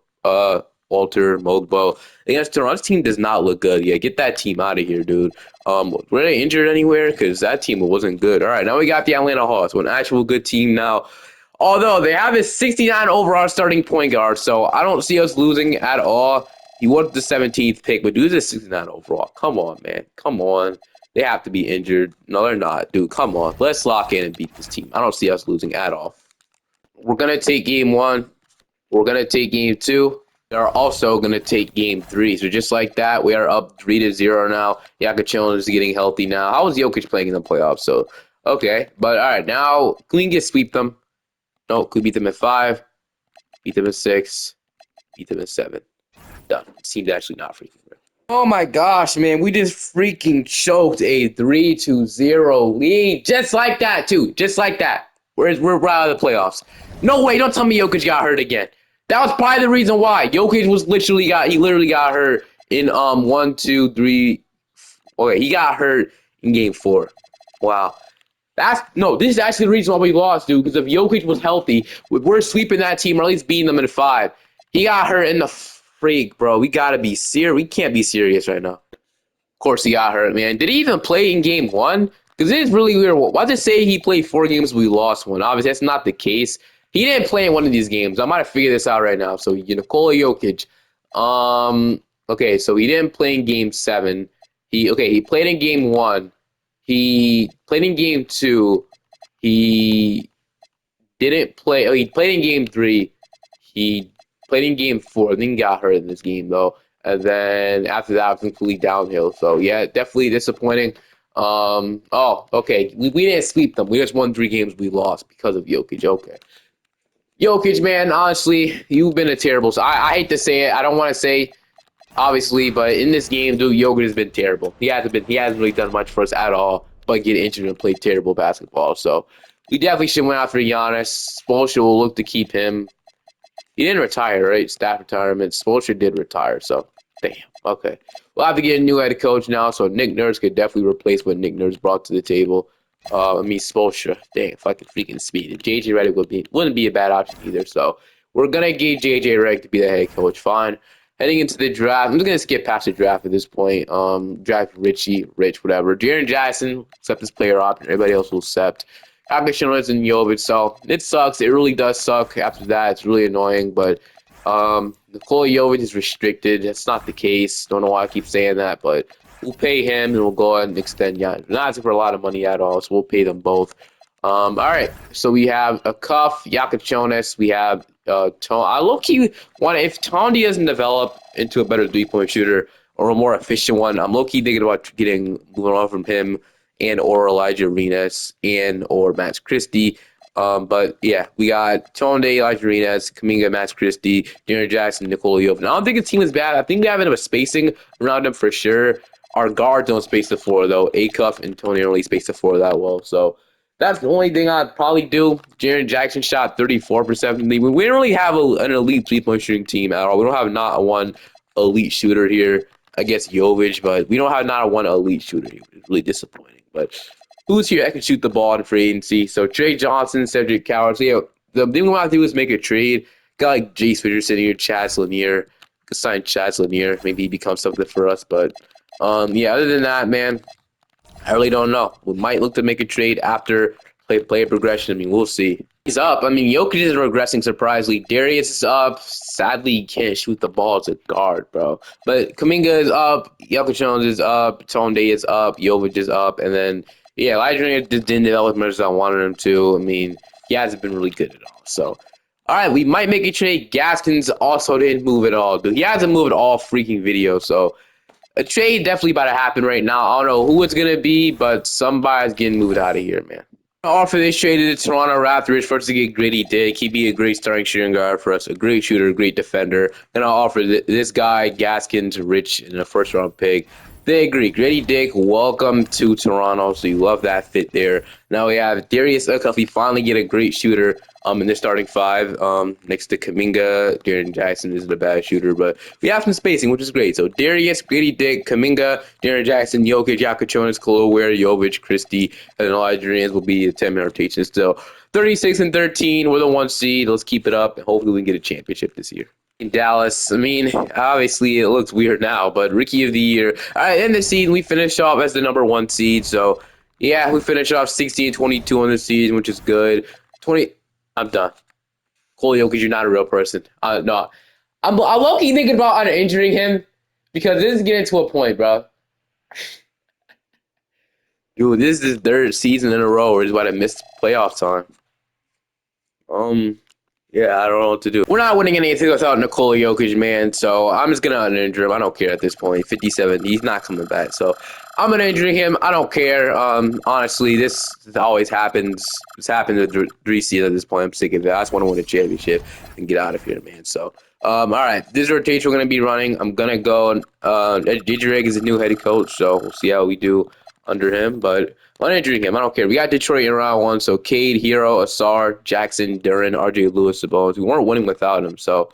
Walter, Mogbo. Against Toronto's team does not look good. Yeah, get that team out of here, dude. Were they injured anywhere? Because that team wasn't good. All right, now we got the Atlanta Hawks, an actual good team now. Although they have a 69 overall starting point guard, so I don't see us losing at all. He was the 17th pick, but dude's a 69 overall. Come on, man. Come on. They have to be injured. No, they're not. Dude, come on. Let's lock in and beat this team. I don't see us losing at all. We're going to take game one. We're going to take game two. They're also going to take game three. So just like that, we are up 3-0 now. Yakachon is getting healthy now. How was Jokic playing in the playoffs? So, okay. But, all right, now, can we just sweep them? No, could beat them at 5, beat them at 6, beat them at 7. Done. Seems actually not freaking real. Oh my gosh, man. We just freaking choked a 3-0 lead. Just like that, too. Just like that. We're out of the playoffs. No way. Don't tell me Jokic got hurt again. That was probably the reason why. Jokic literally got hurt in 1, 2, 3. Okay, he got hurt in game 4. Wow. This is actually the reason why we lost, dude. Because if Jokic was healthy, we're sweeping that team or at least beating them in 5. He got hurt in the freak, bro. We gotta be serious. We can't be serious right now. Of course, he got hurt, man. Did he even play in game 1? Because it is really weird. Why did it say he played 4 games? We lost 1. Obviously, that's not the case. He didn't play in one of these games. I might have figured this out right now. So, Nikola Jokic. Okay, so he didn't play in game 7. He played in game 1. He played in game 2. He didn't play. Oh, he played in game 3. He played in game 4. I think he got hurt in this game, though. And then after that, it was completely downhill. So, yeah, definitely disappointing. Okay. We didn't sweep them. We just won 3 games we lost because of Jokic. Okay. Jokic, man, honestly, you've been a terrible. I hate to say it. I don't want to say, obviously, but in this game, dude, Jokic has been terrible. He hasn't really done much for us at all, but get injured and play terrible basketball. So we definitely should went after Giannis. Spoelstra will look to keep him. He didn't retire, right? Staff retirement. Spoelstra did retire, so damn. Okay. We'll have to get a new head coach now, so Nick Nurse could definitely replace what Nick Nurse brought to the table. Spoelstra. Dang, if I could freaking speed it. JJ Redick wouldn't be a bad option either, so we're going to get JJ Redick to be the head coach. Fine. Heading into the draft, I'm just gonna skip past the draft at this point. Draft Rich, whatever. Jaren Jackson, accept this player option. Everybody else will accept. Akashino's and Jovic, so it sucks. It really does suck. After that, it's really annoying. But Nikola Jovic is restricted. That's not the case. Don't know why I keep saying that, but we'll pay him and we'll go ahead and extend. Yeah, not asking for a lot of money at all, so we'll pay them both. All right, so we have a Cuff, Yakachonis. We have I low-key want if Tondi doesn't develop into a better three-point shooter or a more efficient one, I'm low-key thinking about moving on from him and or Elijah Arenas and or Max Christie. But yeah, we got Tonde, Elijah Arenas, Kuminga, Max Christie, Jaren Jackson, Nikola Jovic. I don't think the team is bad. I think they have enough spacing around them for sure. Our guards don't space the floor though. Acuff and Tony don't really space the floor that well. So that's the only thing I'd probably do. Jaren Jackson shot 34% from the league. We don't really have an elite three-point shooting team at all. We don't have not one elite shooter here. I guess Jovic, but we don't have not one elite shooter here. It's really disappointing. But who's here that can shoot the ball in free agency? So Trey Johnson, Cedric Coward. So yeah, the thing we want to do is make a trade. Got like Jace Fisher sitting here, Chaz Lanier. Could sign Chaz Lanier. Maybe he becomes something for us. But yeah, other than that, man, I really don't know. We might look to make a trade after play progression. I mean, we'll see. He's up. I mean, Jokic is regressing surprisingly. Darius is up. Sadly, he can't shoot the ball as a guard, bro. But Kuminga is up. Jokic Jones is up. Tonde is up. Jovic is up. And then, yeah, Elijah just didn't develop as much as I wanted him to. I mean, he hasn't been really good at all. So, all right, we might make a trade. Gaskins also didn't move at all, dude. He hasn't moved all freaking video, so a trade definitely about to happen right now. I don't know who it's going to be, but somebody's getting moved out of here, man. Offer this trade to the Toronto Raptors for us to get Grady Dick. He'd be a great starting shooting guard for us, a great shooter, a great defender. And I'll offer this guy, Gaskins, Rich, in a first-round pick. They agree. Grady Dick, welcome to Toronto. So you love that fit there. Now we have Darius Acuff. We finally get a great shooter in the starting 5 next to Kuminga. Jaren Jackson isn't a bad shooter, but we have some spacing, which is great. So Darius, Grady Dick, Kuminga, Jaren Jackson, Jokic, Yakachonis, Khalil Ware, Jovic, Christie, and Elijah Arenas will be a 10-man rotation still. 36-13. We're the 1 seed. Let's keep it up, and hopefully we can get a championship this year. In Dallas. I mean, obviously it looks weird now, but rookie of the year. All right, in the season, we finished off as the number one seed. So, yeah, we finished off 16-22 on the season, which is good. 20. I'm done. Coolio, because you're not a real person. No. I'm low-key thinking about injuring him because this is getting to a point, bro. Dude, this is his third season in a row where he's about to miss playoff time. Um, Yeah, I don't know what to do. We're not winning anything without Nikola Jokic, man. So I'm just gonna uninjure him. I don't care at this point. 57, he's not coming back. So I'm gonna injure him. I don't care. Honestly, this always happens. It's happened to three seeds at this point. I'm sick of it. I just want to win a championship and get out of here, man. So all right. This rotation we're gonna be running. I'm gonna go. Didgerig is a new head coach, so we'll see how we do under him. But I'm injuring him. I don't care. We got Detroit in round one, so Cade, Hero, Asar, Jackson, Duran, RJ Lewis, Sabonis. We weren't winning without him. So,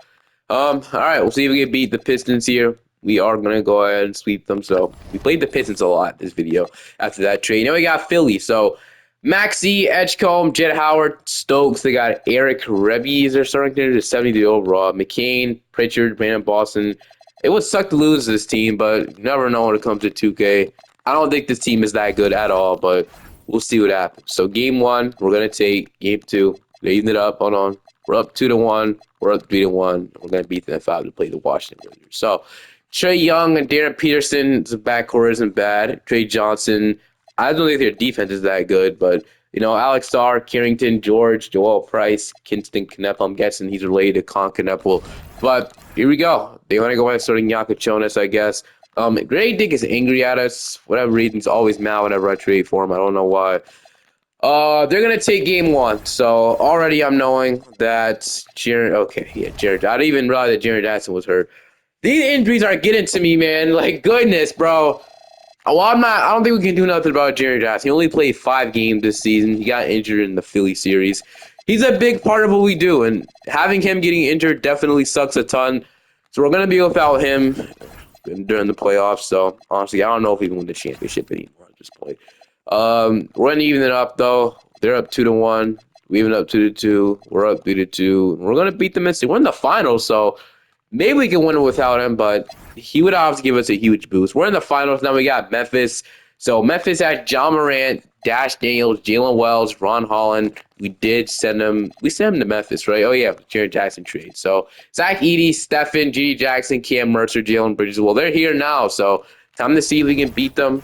all right, we'll see if we can beat the Pistons here. We are gonna go ahead and sweep them. So we played the Pistons a lot this video after that trade. Now we got Philly. So Maxey, Edgecombe, Jett Howard, Stokes. They got Eric Rebbe. They're starting to 73 overall. McCain, Pritchard, Brandon Boston. It would suck to lose this team, but you never know when it comes to 2K. I don't think this team is that good at all, but we'll see what happens. So game one, we're gonna take game two. They even it up. Hold on. We're up 2-1. We're up 3-1. We're gonna beat them 5 to play the Washington Wizards. So Trae Young and Darren Peterson's backcourt isn't bad. Trey Johnson. I don't think their defense is that good, but Alex Starr, Carrington, George, Joel Price, Kinston Knepp. I'm guessing he's related to Con Kneppel. But here we go. They want to go ahead starting Jonas, I guess. Grady Dick is angry at us. For whatever reason, he's always mad whenever I trade for him. I don't know why. They're gonna take game one. So already I'm knowing that Jared. Okay, yeah, Jared. I didn't even realize that Jared Jackson was hurt. These injuries are getting to me, man. Like goodness, bro. Well, I'm not. I don't think we can do nothing about Jared Jackson. He only played 5 games this season. He got injured in the Philly series. He's a big part of what we do, and having him getting injured definitely sucks a ton. So we're gonna be without him during the playoffs. So honestly, I don't know if we can win the championship anymore at this point. We're gonna even it up though. They're up 2-1. We even up 2-2. We're up 3-2. We're gonna beat them. We're in the finals, so maybe we can win it without him. But he would obviously give us a huge boost. We're in the finals now. We got Memphis. So Memphis had John Morant, Dash Daniels, Jalen Wells, Ron Holland. We did send him. We sent him to Memphis, right? Oh yeah, Jared Jackson trade. So Zach Edey, Stephen, G.D. Jackson, Cam Mercer, Jalen Bridges. Well, they're here now. So time to see if we can beat them.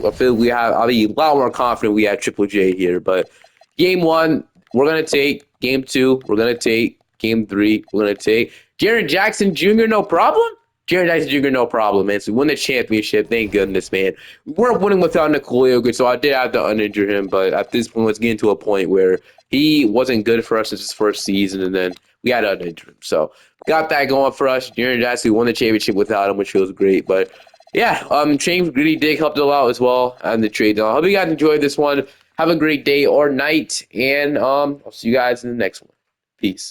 I feel we have. I'll be a lot more confident we have Triple J here. But game one, we're gonna take. Game two, we're gonna take. Game three, we're gonna take. Jared Jackson Jr. No problem. Jared Jackson Jr. no problem, man. So we win the championship. Thank goodness, man. We weren't winning without Nikola Jokic, so I did have to uninjure him. But at this point, it's getting to a point where he wasn't good for us since his first season, and then we had to uninjure him. So got that going for us. Jared Jackson won the championship without him, which feels great. But yeah, trading for Greedy Dig helped a lot as well, and the trade. I hope you guys enjoyed this one. Have a great day or night, and I'll see you guys in the next one. Peace.